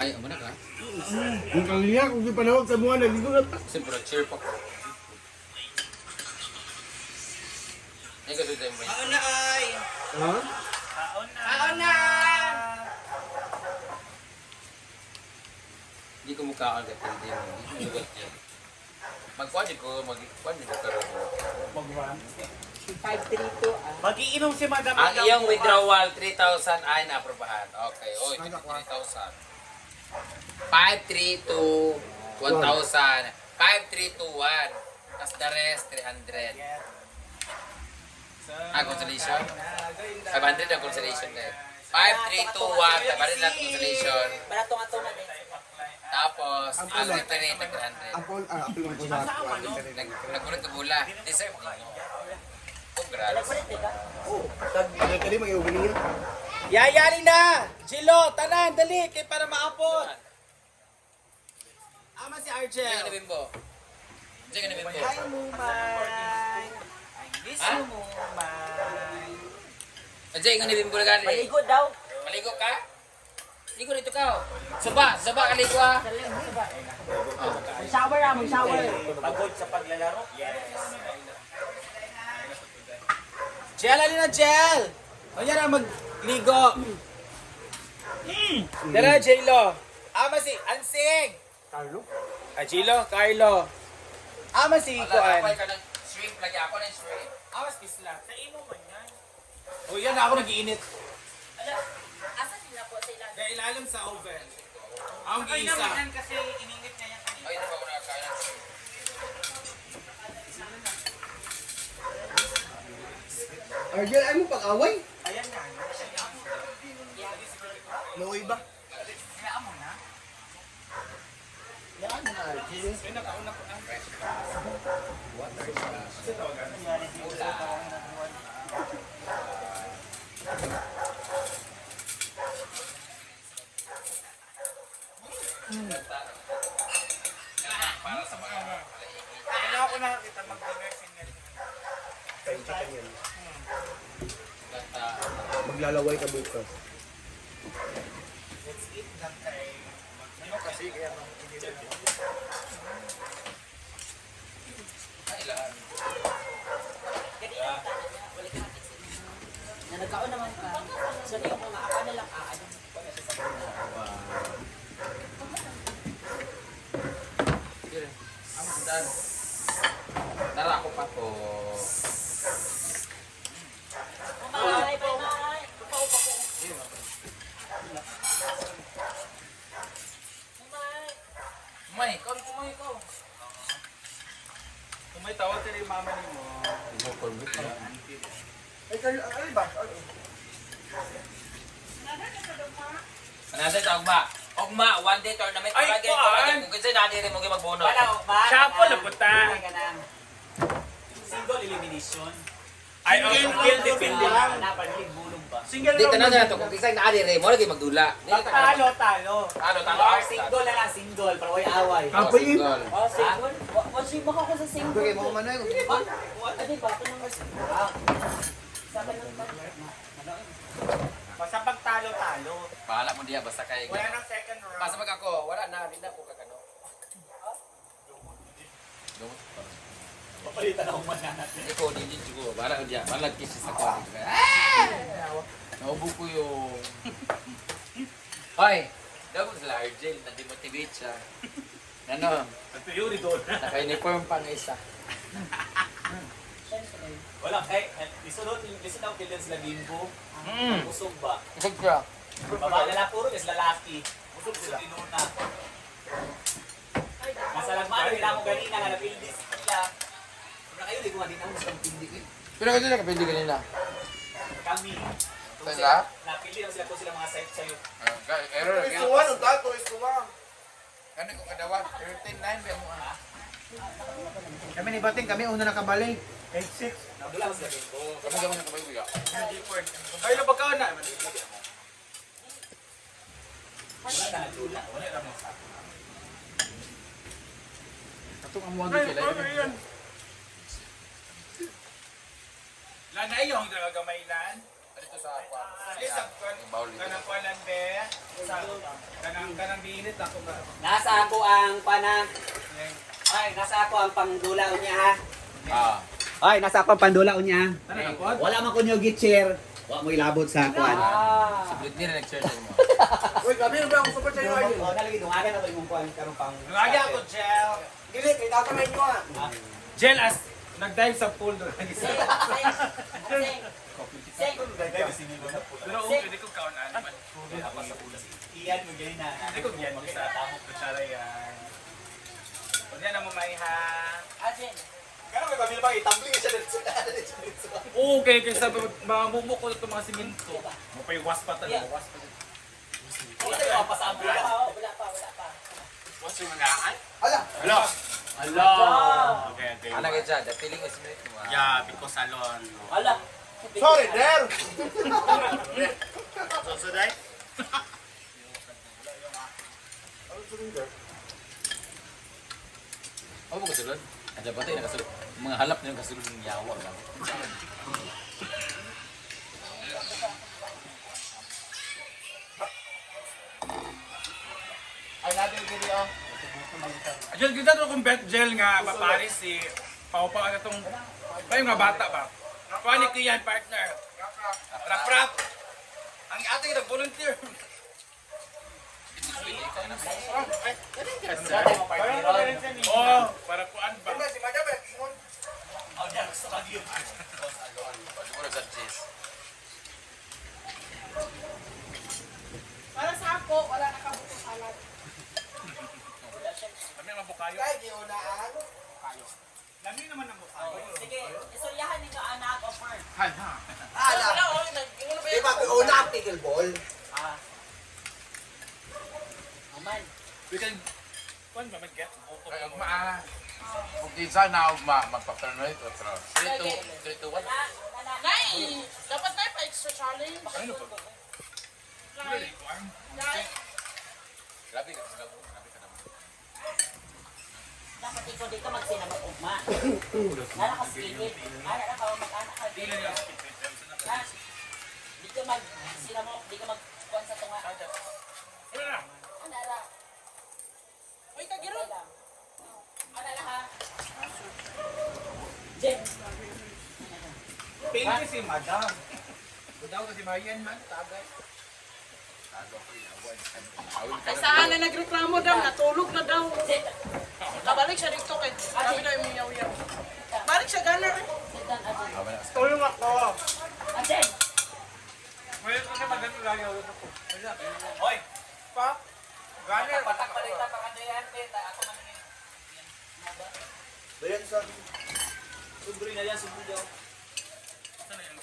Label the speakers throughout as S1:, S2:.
S1: Ay, amo na ka?
S2: Kung kaliya, kung di panahon sa mga nagigulat.
S1: Siyempre, cheer pa ko. Ay, kasi tayo mo.
S3: Kaon na ay!
S2: Ha?
S3: Kaon na!
S1: Hindi ko mukha agad. Hindi mo. Hindi ko agad. Magkwadi ko. Magkwadi ko karoon.
S4: 532 ah.
S3: Mag-iinom si Madam.
S1: Ang iyong withdrawal, 3,000 ay naaprobahan. Okay. Oy, 3,000. 532, 1,000. 5,321. As the rest, 300. Consolation? 500 ang consolation na yun. 5,321. Tabarin lang consolation.
S4: Barato nga to na din.
S1: Tapos, ang referee na 300.
S2: Apple lang po sa
S1: Nagpunod ka bula. Deserve mo. Congrats.
S4: Nagpalit ka?
S2: Kaya kali mag-iuguling yun.
S3: Yayari na! Jilo, tanan, dali! Kaya para maapot! Ama si
S1: Diyan ka na
S3: Argel!
S1: bimbo. Diyan ka na bimbo.
S3: Hi, Mumay! I miss
S1: Ha?
S3: you, Mumay!
S1: Diyan ka na bimbo na gani.
S4: Maligo daw.
S1: Maligo ka? Ligo dito ka. Saba kaligo ah.
S4: Mag-shower ah, mag-shower.
S3: Pagod sa paglalaro? Yes! Gel, alin na gel! O yan ang magligo! Dara, Jilo! Ama si Ansing!
S2: Carlo?
S3: Jilo, Carlo! Ama si
S1: Wala,
S3: Kuan!
S1: kapay ka ng shrimp. Lagi ako ng shrimp.
S3: Amas pisla. Sa imo man yan. O yan ako nag-iinit.
S4: Asa sila po sa ilalim?
S3: Sa ilalim sa oven. Ang giisa.
S4: Kasi iningit na yan kanina.
S1: Ay, hindi pa ako nakakain ng shrimp.
S2: Argel, ay mo pag-away?
S3: Ayan nga.
S2: Nauwi ba?
S4: Yan na, Argel.
S1: Para sa mga
S3: Kaya ako nakakita mag-dinner singer.
S2: Kain chicken yan.
S1: gata.
S2: Maglalaway ka bukas.
S3: Let's eat that time. Ano kasi kaya
S1: Ay, lahat.
S4: Kanina ang tanan niya, balik natin sa inyo. Na nagkaon naman ka. So niyo kung maaka na lang ano.
S1: Sige. Ang dan. Tara ako pa po.
S4: Bye, bye, bye. Upa-upa ko. Bye.
S1: May, ikaw rin kumain ko.
S3: Kung may tawag ka rin mama ni mo.
S2: Ay, Carlo, ano ba?
S1: Another tawag ba? Ogma, one day tournament.
S3: Ay,
S1: Palagi,
S3: kuhaan.
S1: palagi. Kung kasi natin rin mo kayo magbono.
S3: Chapo na puta. Single elimination. Ay, skill depende lang.
S4: bulog ba?
S3: Single
S1: Dito na na to. Kung kasi natin rin mo, lagi magdula.
S3: Talo, talo.
S1: Talo.
S3: Single na lang, single. Para way away.
S2: Apoy yun.
S4: Oh, single? What's yung baka ko sa single?
S2: Okay, mga manoy.
S4: Ano ba? Ito nang sabi ng
S3: Basta pag talo-talo.
S1: Bahala mo diya, basta kayo.
S3: Wala nang second round.
S1: Basta mag ako, wala na, hindi na ako kakano.
S3: Papalitan akong mananat.
S1: Hindi ko, hindi ko. Bahala ko diya, bahala kisses ako. Naubo ko yung... Hoy! Dapat sila Argel, na-demotivate siya. Ano?
S3: Theory doon.
S1: Naka-uniform pa ng isa.
S3: Wala, lisunod ako kailan sila bimbo. Busog ba?
S1: Isag siya.
S3: Babae na puro is lalaki. Busog sila. Tinuna. Nasa lagmano, nila ako ganina nga napildis sila. Kung kayo, di ko nga din ako sa pindi ko.
S1: Pero kasi nakapili kanina.
S3: Kami.
S1: Sila?
S3: Napili lang sila kung sila mga site sa'yo.
S1: Error.
S2: Isuwan, ang tato, isuwan.
S1: Ano ko kadawat? 13-9 ba mo?
S2: Kami ni Bating, kami una nakabalik.
S3: 8-6. Nadula ko sila bimbo.
S1: Kami gawin na kabay biga.
S3: Ay, napagkaon na. Wala na, dula. Wala na mo sa.
S1: Katong amuan din kailan.
S3: Lanay yung nagagamay lan.
S1: Dito sa Aqua.
S2: Isa,
S1: Yung bawal dito.
S2: kanang palan be. Kanang biinit ako ba?
S3: Nasa ako ang panang... Ay, nasa ako ang pangdulaon niya ha.
S1: Ah.
S3: Ay, nasa ako ang pandulaon niya.
S2: Ano na po?
S3: Wala man ko nyo gitcher. Wala mo ilabot sa akuan.
S1: Sublit nila nag-share sa mo.
S2: Uy, kami ba ako super sa'yo ayun?
S3: Oh, nalagi dungagan na ba yung kuan karong pang...
S2: Lagi ako, Gel. Dili, kaya ako na inyo ah. Gel as nag-dive sa pool doon.
S4: Sing. Sing. Sing.
S2: Pero pwede kong kaunan naman.
S3: Iyan mo ganyan na.
S2: Hindi ko yan, mag-isa. Tamok ko tsara yan. Huwag yan na mamay ha.
S4: Ajin.
S3: Kaya may pamilya bang itambling siya dito.
S2: Okay, kaysa mga mumukol itong mga simento. Mapaywas pa talaga. Was pa.
S3: Wala tayo pasabi
S4: Wala
S3: ka.
S4: pa, wala pa, wala pa.
S2: Was yung mga
S3: Ala.
S2: Hello. Hello. Okay, okay.
S1: Ano ka dyan? The feeling is made mo.
S2: Yeah, because salon.
S4: Ala.
S3: Sorry, there.
S2: So, dai?
S1: Ano mo kasulod? Ada ba tayo nakasulod? Mga halap na yung kasulod ng yawa lang.
S2: Ay, natin video. Ayun, kita to kung bet gel nga paparis si Pau-Pau na itong ay mga bata ba? Quality yan, partner. Rap-rap. Ang ating nag-volunteer. Oh, para kuan ba?
S1: Pwede ko nag-suggest.
S5: Para sa ako, wala nakabuto salad.
S2: Kami mabukayo. Lami naman ang bukayo.
S4: Sige, isulyahan ninyo anak offer.
S2: Hay ha.
S5: Wala, oh, nag-ingulo ba
S3: Di ba, una ang pickleball.
S4: Aman.
S2: We can kuan ba mag-get?
S1: Ay, ugma. Kung kinsa na ugma, magpaparanoid o tro. 3 to 1.
S5: Nay, dapat na pa extra challenge.
S2: Ano ba?
S5: Nay, nay.
S1: Grabe ka naman. Grabe ka naman.
S4: Dapat ikaw dito magsinamag ugma. Nara ka skillet. Nara ka mag-anak ka.
S2: Dili na skip it.
S4: Di ka mag-sinamag, di ka mag-kuhan sa tunga.
S2: Wala na.
S4: Nara.
S5: Uy, kagiro.
S4: Nara ha. Jen.
S2: Pili si Madam. Budaw ka si Marian man, tagay.
S5: Ay, saan na nagreklamo daw, natulog na daw.
S4: Jen.
S5: Kabalik siya dito kay sabi daw yung yaw-yaw. Balik siya gana.
S4: Sitan Ajin.
S2: Tulong ako.
S4: Ajin.
S2: Mayroon kasi magano lang yung ulo ko. Hoy! Pa? Ganer!
S3: Patak-palita pa kandayan. Ako maningin. Bayan sa... Subri na yan, subri daw.
S2: Saan na yung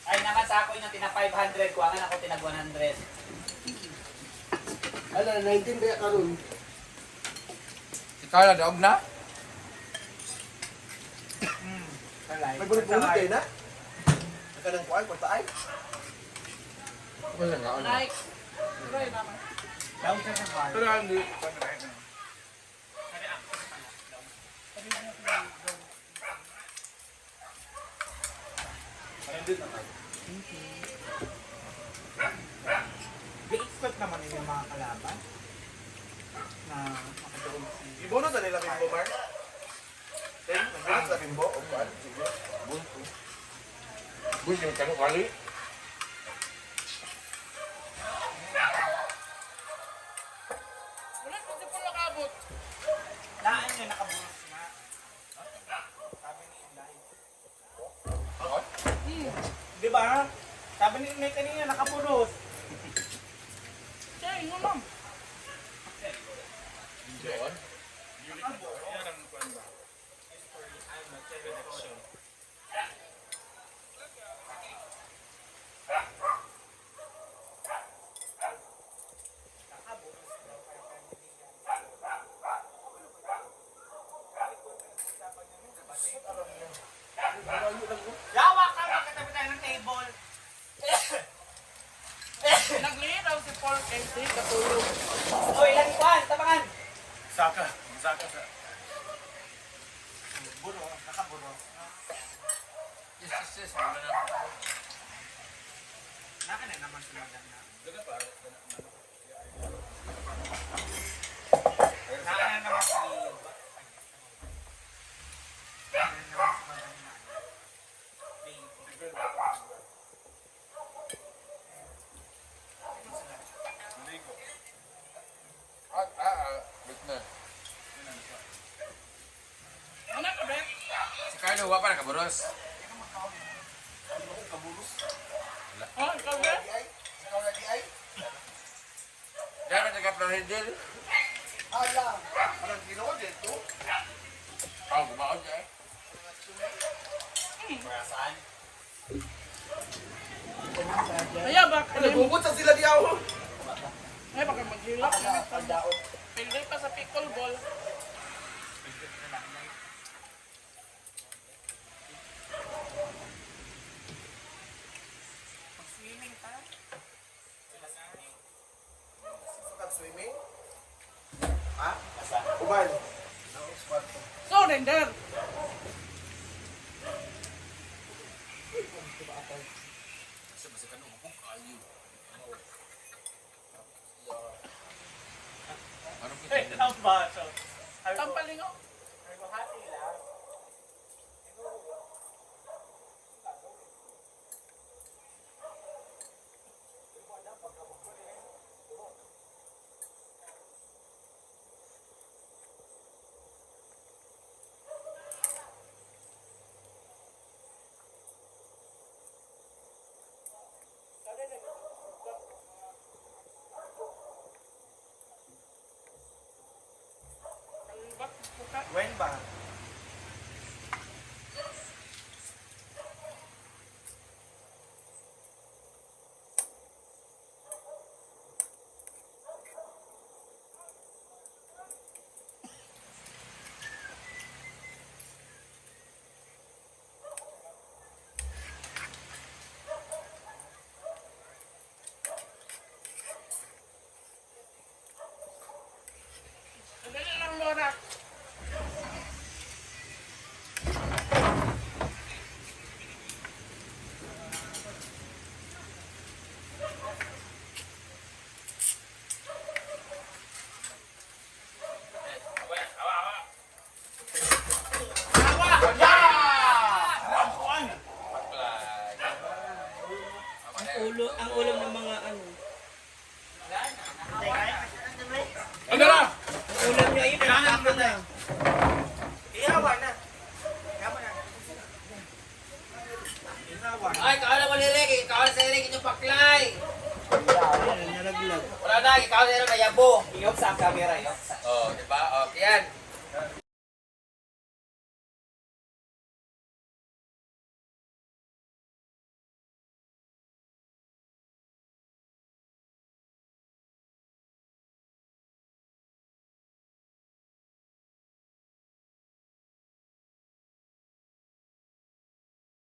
S3: Ay, naman sa ako yung tina 500. Kuwangan ako tinag 100.
S6: Ala, 19 kaya karon.
S1: Ikaw na, daog na?
S6: May bulot-bulot kayo na? Nagkanang kuwan, pataay.
S1: Wala nga, ano?
S5: Nay. Tuloy naman.
S2: Pero hindi.
S7: Expect naman yung mga kalaban na makatuon si...
S6: Ibunod na nila bimbo, Mar. Then, nagbunod sa bimbo, o kuwan. Sige.
S1: Bunto. Bunto yung tanong kali.
S5: Wala, pwede po nakabot.
S7: Naan niya nakaburos na. Sabi ni Inday. Di ba? Sabi ni Inday kanina nakaburos.
S5: Siya, ingo ma'am.
S1: Doon?
S2: Yan ang kuan ba?
S7: Yawa ka, magkatabi tayo ng table.
S5: Nagliraw si Paul Casey, katulog.
S3: Uy, ilan kuwan? Tapangan.
S2: Saka. Saka sa...
S7: Buro, nakaburo.
S1: Yes. Wala na.
S7: Naka na naman sila na. Naka na naman si... Naka na naman si Madam na.
S1: Wait na.
S5: Ano ka, Ben?
S1: Si Carlo, wala pa nakaburos.
S5: Oh, ikaw, Ben?
S6: Ikaw lagi ay?
S1: Diyan na taga-Florindel.
S6: Ala! Parang ginawa dito.
S1: Gumaon niya eh.
S5: Kaya ba?
S6: Nagugot sa sila diyaw.
S5: Ay, baka maghilak. Pindi pa sa pickleball.
S6: Swimming? Ha? Uban.
S5: So, render.
S7: Ang baso.
S5: Tampalingo.
S7: Hati lang. When ba?
S5: Dali lang, Laura.
S4: Ang ulam ng mga ano.
S2: Ano na?
S4: Ang ulam niya yun, nagtapon na.
S7: Iyawa na. Iyawa na. Iyawa na.
S1: Ay, ikaw na malirik. Ikaw na sa lirik inyong paklay.
S4: Ayan, nalaglag.
S1: Wala na, ikaw na yun na yabo.
S3: Iyok sa camera yun.